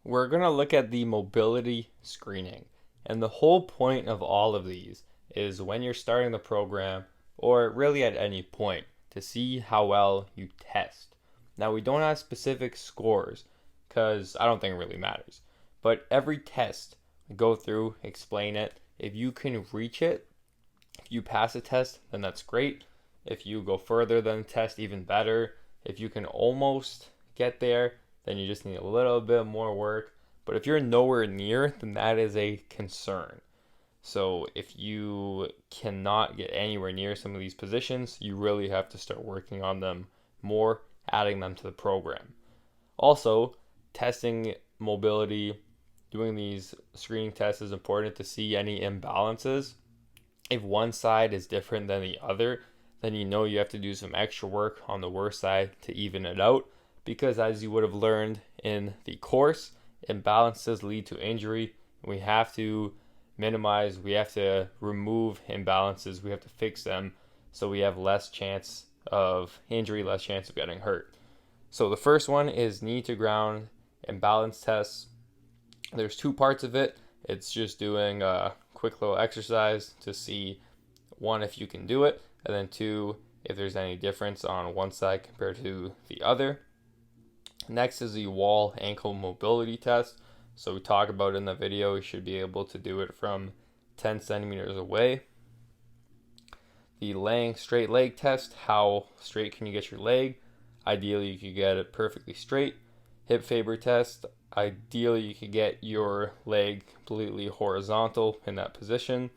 We're going to look at the mobility screening. And the whole point of all of these is when you're starting the program, or really at any point, to see how well you test. Now, we don't have specific scores because I don't think it really matters. But every test, go through, explain it. If you can reach it, if you pass a test, then that's great. If you go further than the test, even better. If you can almost get there, then you just need a little bit more work. But if you're nowhere near, then that is a concern. So if you cannot get anywhere near some of these positions, you really have to start working on them more, adding them to the program. Also, testing mobility, doing these screening tests is important to see any imbalances. If one side is different than the other, then you know you have to do some extra work on the worst side to even it out. Because as you would have learned in the course, imbalances lead to injury. We have to minimize, we have to remove imbalances, we have to fix them so we have less chance of injury, less chance of getting hurt. So the first one is knee to ground imbalance tests. There's two parts of it. It's just doing a quick little exercise to see, one, if you can do it, and then two, if there's any difference on one side compared to the other. Next is the wall ankle mobility test. So we talk about in the video, you should be able to do it from 10 centimeters away. The laying straight leg test, how straight can you get your leg? Ideally, you could get it perfectly straight. Hip Faber test, ideally you could get your leg completely horizontal in that position.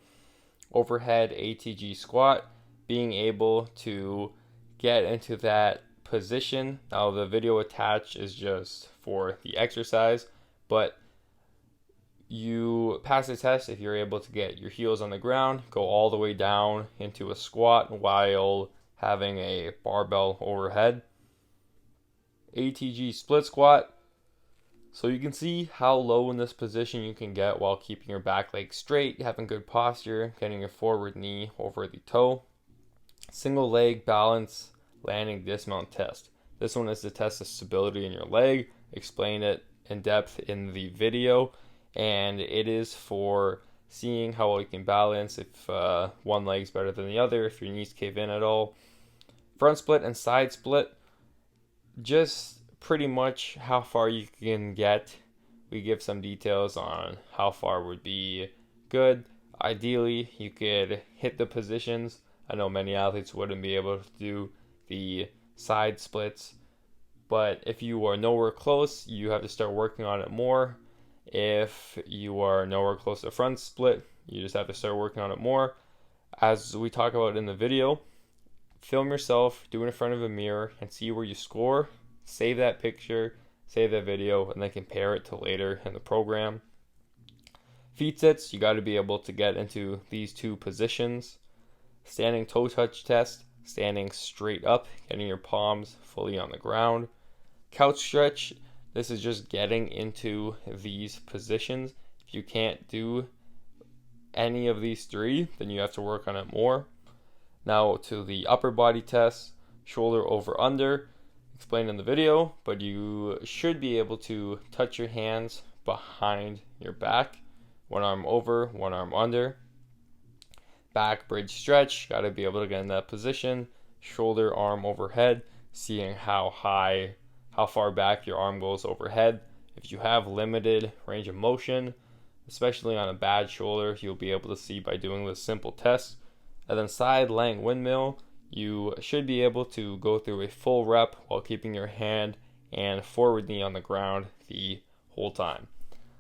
Overhead ATG squat, being able to get into that position. Now the video attached is just for the exercise, but you pass the test if you're able to get your heels on the ground, go all the way down into a squat while having a barbell overhead. ATG split squat, so you can see how low in this position you can get while keeping your back leg straight, having good posture, getting your forward knee over the toe. Single leg balance landing dismount test. This one is to test the stability in your leg. Explain it in depth in the video, and it is for seeing how well you can balance, if one leg's better than the other, if your knees cave in at all. Front split and side split, just pretty much how far you can get. We give some details on how far would be good. Ideally, you could hit the positions. I know many athletes wouldn't be able to do the side splits, but if you are nowhere close, you have to start working on it more. If you are nowhere close to front split, you just have to start working on it more. As we talk about in the video, film yourself, do it in front of a mirror, and see where you score. Save that picture, save that video, and then compare it to later in the program. Feet sits, you got to be able to get into these two positions. Standing toe touch test, standing straight up, getting your palms fully on the ground. Couch stretch, this is just getting into these positions. If you can't do any of these three, then you have to work on it more. Now to the upper body test, shoulder over under, explained in the video, but you should be able to touch your hands behind your back, one arm over, one arm under. Back bridge stretch, got to be able to get in that position. Shoulder arm overhead, seeing how far back your arm goes overhead. If you have limited range of motion, especially on a bad shoulder, you'll be able to see by doing this simple test. And then side laying windmill, you should be able to go through a full rep while keeping your hand and forward knee on the ground the whole time.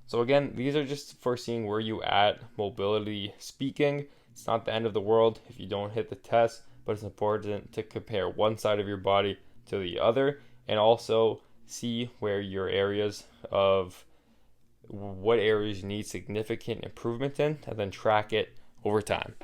So again, these are just for seeing where you at mobility speaking. It's not the end of the world if you don't hit the test, but it's important to compare one side of your body to the other and also see where your areas of what areas you need significant improvement in, and then track it over time.